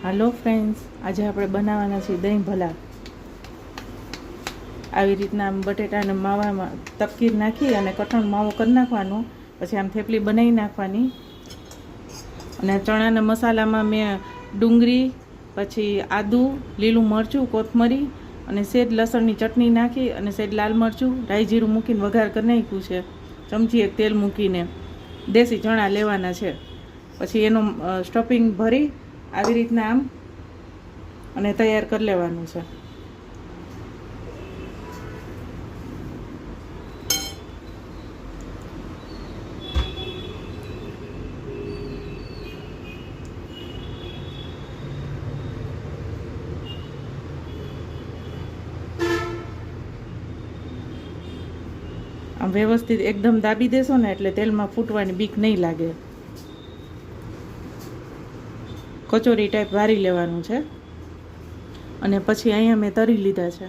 હાલો friends, આજે આપણે બનાવવાના છીએ દહીં ભલા. આવી રીતના આમ બટેટાને માવામાં તપકીર નાખી અને કઠણ માવો કરી નાખવાનો, પછી આમ થેપલી બનાવી નાખવાની. અને ચણાના મસાલામાં મેં ડુંગળી, પછી આદુ, લીલું મરચું, કોથમરી અને સેજ લસણની ચટણી નાખી અને સેજ લાલ મરચું, રાઈ જીરું મૂકીને વઘાર કરી નાખ્યું છે. ચમચી એક તેલ મૂકીને દેશી ચણા લેવાના છે. પછી એનું સ્ટફિંગ ભરી આવી રીતના આમ અને તૈયાર કરી લેવાનું છે. આમ વ્યવસ્થિત એકદમ દાબી દેશો ને એટલે તેલમાં ફૂટવાની બીક નહીં લાગે. કચોરી ટાઈપ વારી લેવાનું છે અને પછી અહીંયા મેં તરી લીધા છે.